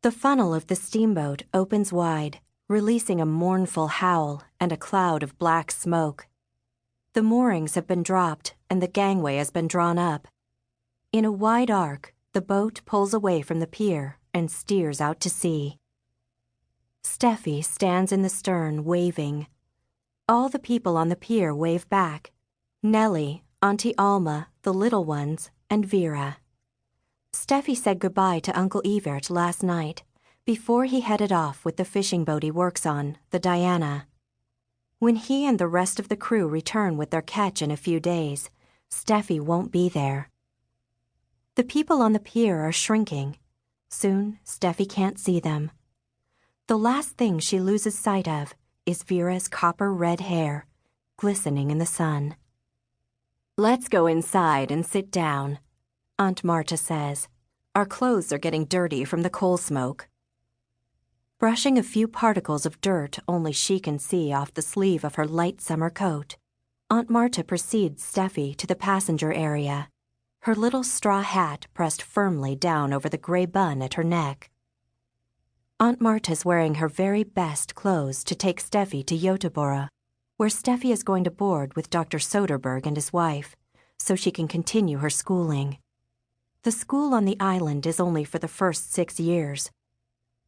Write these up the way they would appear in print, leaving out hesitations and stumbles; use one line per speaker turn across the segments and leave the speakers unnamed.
The funnel of the steamboat opens wide, releasing a mournful howl and a cloud of black smoke. The moorings have been dropped and the gangway has been drawn up. In a wide arc, the boat pulls away from the pier and steers out to sea. Stephie stands in the stern, waving. All the people on the pier wave back. Nellie, Auntie Alma, the little ones, and Vera. Stephie said goodbye to Uncle Evert last night, before he headed off with the fishing boat he works on, the Diana. When he and the rest of the crew return with their catch in a few days, Stephie won't be there. The people on the pier are shrinking. Soon, Stephie can't see them. The last thing she loses sight of is Vera's copper-red hair, glistening in the sun. "Let's go inside and sit down," Aunt Marta says. "Our clothes are getting dirty from the coal smoke." Brushing a few particles of dirt only she can see off the sleeve of her light summer coat, Aunt Marta precedes Stephie to the passenger area, her little straw hat pressed firmly down over the gray bun at her neck. Aunt Marta's wearing her very best clothes to take Stephie to Goteberg, where Stephie is going to board with Dr. Soderberg and his wife, so she can continue her schooling. The school on the island is only for the first 6 years.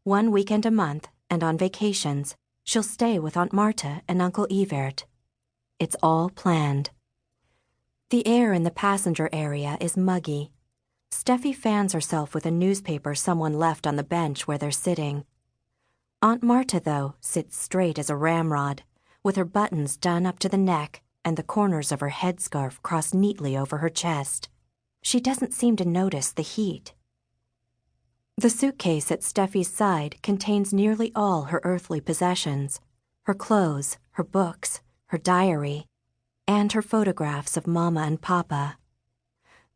1 weekend a month, and on vacations, she'll stay with Aunt Marta and Uncle Evert. It's all planned. The air in the passenger area is muggy. Stephie fans herself with a newspaper someone left on the bench where they're sitting. Aunt Marta, though, sits straight as a ramrod, with her buttons done up to the neck and the corners of her headscarf crossed neatly over her chest. She doesn't seem to notice the heat. The suitcase at Stephie's side contains nearly all her earthly possessions, her clothes, her books, her diary, and her photographs of Mama and Papa.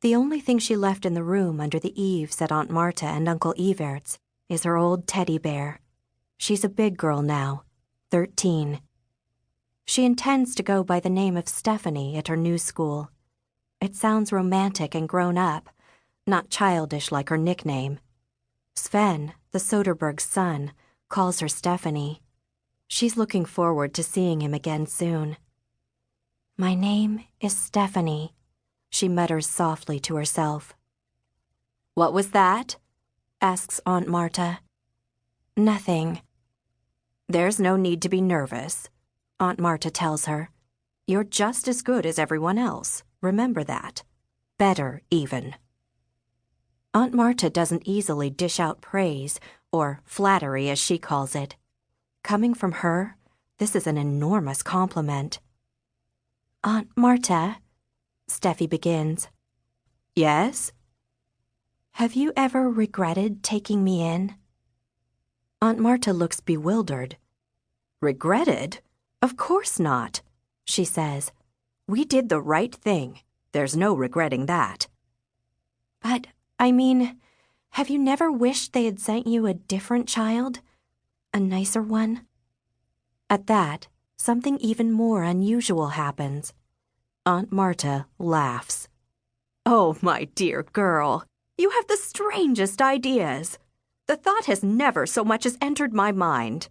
The only thing she left in the room under the eaves at Aunt Marta and Uncle Evert's is her old teddy bear. She's a big girl now, 13. She intends to go by the name of Stephanie at her new school. It sounds romantic and grown up, not childish like her nickname. Sven, the Soderberg's son, calls her Stephanie. She's looking forward to seeing him again soon. "My name is Stephanie," she mutters softly to herself. "What was that?" asks Aunt Marta. "Nothing." "There's no need to be nervous," Aunt Marta tells her. "You're just as good as everyone else. Remember that. Better, even." Aunt Marta doesn't easily dish out praise, or flattery as she calls it. Coming from her, this is an enormous compliment. "Aunt Marta," Stephie begins. "Yes?" "Have you ever regretted taking me in?" Aunt Marta looks bewildered. "Regretted? Of course not," she says. "We did the right thing. There's no regretting that." "But, I mean, have you never wished they had sent you a different child? A nicer one?" At that, something even more unusual happens. Aunt Marta laughs. "Oh, my dear girl, you have the strangest ideas. The thought has never so much as entered my mind.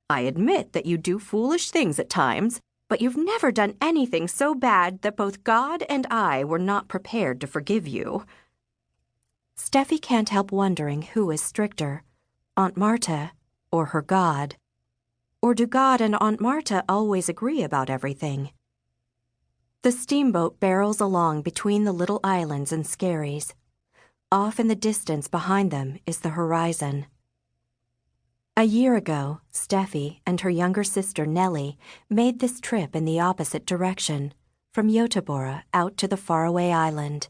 I admit that you do foolish things at times, but you've never done anything so bad that both God and I were not prepared to forgive you." Stephie can't help wondering who is stricter, Aunt Marta or her God. Or do God and Aunt Marta always agree about everything? The steamboat barrels along between the little islands and skerries. Off in the distance behind them is the horizon. A year ago, Stephie and her younger sister Nellie made this trip in the opposite direction, from Goteborg out to the faraway island.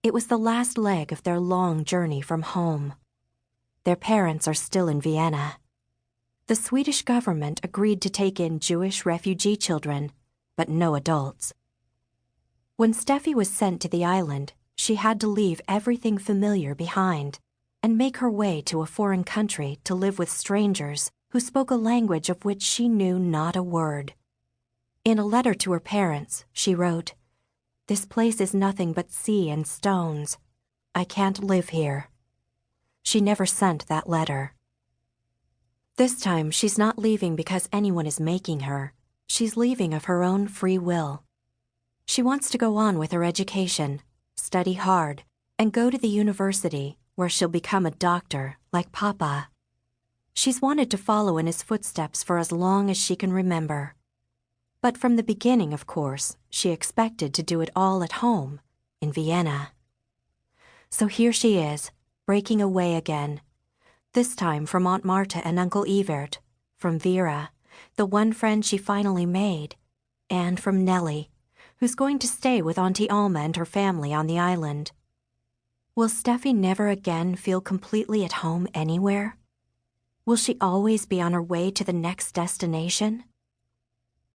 It was the last leg of their long journey from home. Their parents are still in Vienna. The Swedish government agreed to take in Jewish refugee children, but no adults. When Stephie was sent to the island, she had to leave everything familiar behind and make her way to a foreign country to live with strangers who spoke a language of which she knew not a word. In a letter to her parents, she wrote, "This place is nothing but sea and stones. I can't live here." She never sent that letter. This time, she's not leaving because anyone is making her. She's leaving of her own free will. She wants to go on with her education, study hard, and go to the university where she'll become a doctor like Papa. She's wanted to follow in his footsteps for as long as she can remember. But from the beginning, of course, she expected to do it all at home, in Vienna. So here she is, breaking away again, this time from Aunt Marta and Uncle Evert, from Vera, the one friend she finally made, and from Nellie, who's going to stay with Auntie Alma and her family on the island. Will Stephie never again feel completely at home anywhere? Will she always be on her way to the next destination?